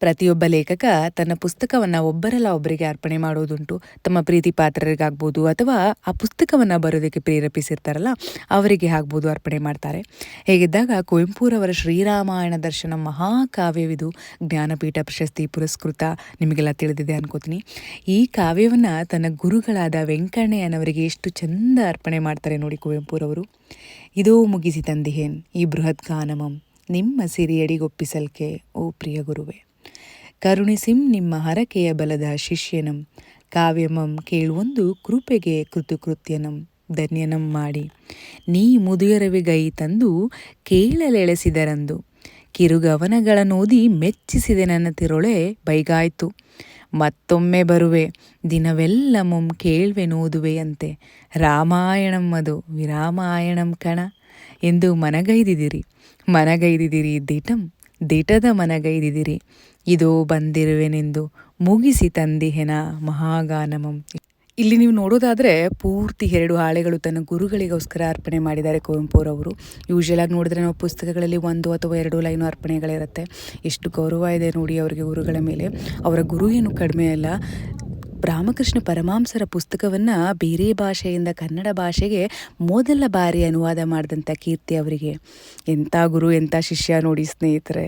ಪ್ರತಿಯೊಬ್ಬ ಲೇಖಕ ತನ್ನ ಪುಸ್ತಕವನ್ನು ಒಬ್ಬರಲ್ಲ ಒಬ್ಬರಿಗೆ ಅರ್ಪಣೆ ಮಾಡೋದುಂಟು. ತಮ್ಮ ಪ್ರೀತಿ ಪಾತ್ರರಿಗಾಗ್ಬೋದು ಅಥವಾ ಆ ಪುಸ್ತಕವನ್ನು ಬರೋದಕ್ಕೆ ಪ್ರೇರೇಪಿಸಿರ್ತಾರಲ್ಲ ಅವರಿಗೆ ಆಗ್ಬೋದು ಅರ್ಪಣೆ ಮಾಡ್ತಾರೆ. ಹೇಗಿದ್ದಾಗ ಕುವೆಂಪುರವರ ಶ್ರೀರಾಮಾಯಣ ದರ್ಶನ ಮಹಾಕಾವ್ಯವಿದು, ಜ್ಞಾನಪೀಠ ಪ್ರಶಸ್ತಿ ಪುರಸ್ಕೃತ, ನಿಮಗೆಲ್ಲ ತಿಳಿದಿದೆ ಅನ್ಕೋತೀನಿ. ಈ ಕಾವ್ಯವನ್ನು ತನ್ನ ಗುರುಗಳಾದ ವೆಂಕಣ್ಣಯ್ಯನವರಿಗೆ ಎಷ್ಟು ಚಂದ ಅರ್ಪಣೆ ಮಾಡ್ತಾರೆ ನೋಡಿ ಕುವೆಂಪುರವರು. ಇದೋ ಮುಗಿಸಿ ತಂದಿಹೇನ್ ಈ ಬೃಹತ್ ಗಾನಮಂ, ನಿಮ್ಮ ಸಿರಿಯಡಿಗೊಪ್ಪಿಸಲ್ಕೆ ಓ ಪ್ರಿಯ ಗುರುವೆ. ಕರುಣಿಸಿಂ ನಿಮ್ಮ ಹರಕೆಯ ಬಲದ ಶಿಷ್ಯನಂ, ಕಾವ್ಯಮಂ ಕೇಳುವೊಂದು ಕೃಪೆಗೆ ಕೃತಕೃತ್ಯನಂ, ಧನ್ಯನಂ ಮಾಡಿ ನೀ ಮುದುಯರವಿಗೈ ತಂದು ಕೇಳಲೆಳೆಸಿದರಂದು, ಕಿರುಗವನಗಳನ್ನೋದಿ ಮೆಚ್ಚಿಸಿದೆ ನನ್ನ ತಿರುಳೆ ಬೈಗಾಯ್ತು. ಮತ್ತೊಮ್ಮೆ ಬರುವೆ ದಿನವೆಲ್ಲಮುಂ ಕೇಳ್ವೆನೋದುವೆಯಂತೆ, ರಾಮಾಯಣಂ ಅದು ವಿರಾಮಾಯಣಂ ಕಣ ಎಂದು ಮನಗೈದಿದಿರಿ ದಿಟದ ಮನಗೈದಿದಿರಿ. ಇದೋ ಬಂದಿರುವೆನೆಂದು ಮುಗಿಸಿ ತಂದಿಹೆನ ಮಹಾಗಾನಮಂ. ಇಲ್ಲಿ ನೀವು ನೋಡೋದಾದರೆ ಪೂರ್ತಿ 2 ಹಾಳೆಗಳು ತನ್ನ ಗುರುಗಳಿಗೋಸ್ಕರ ಅರ್ಪಣೆ ಮಾಡಿದ್ದಾರೆ ಕುವೆಂಪುರವರು. ಯೂಶಲಾಗಿ ನೋಡಿದ್ರೆ ನಾವು ಪುಸ್ತಕಗಳಲ್ಲಿ 1 ಅಥವಾ 2 ಲೈನು ಅರ್ಪಣೆಗಳಿರುತ್ತೆ. ಎಷ್ಟು ಗೌರವ ಇದೆ ನೋಡಿ ಅವರಿಗೆ ಗುರುಗಳ ಮೇಲೆ. ಅವರ ಗುರು ಏನು ಕಡಿಮೆ ಅಲ್ಲ. ರಾಮಕೃಷ್ಣ ಪರಮಹಂಸರ ಪುಸ್ತಕವನ್ನು ಬೇರೆ ಭಾಷೆಯಿಂದ ಕನ್ನಡ ಭಾಷೆಗೆ ಮೊದಲ ಬಾರಿ ಅನುವಾದ ಮಾಡಿದಂಥ ಕೀರ್ತಿ ಅವರಿಗೆ. ಎಂಥ ಗುರು ಎಂಥ ಶಿಷ್ಯ ನೋಡಿ ಸ್ನೇಹಿತರೆ.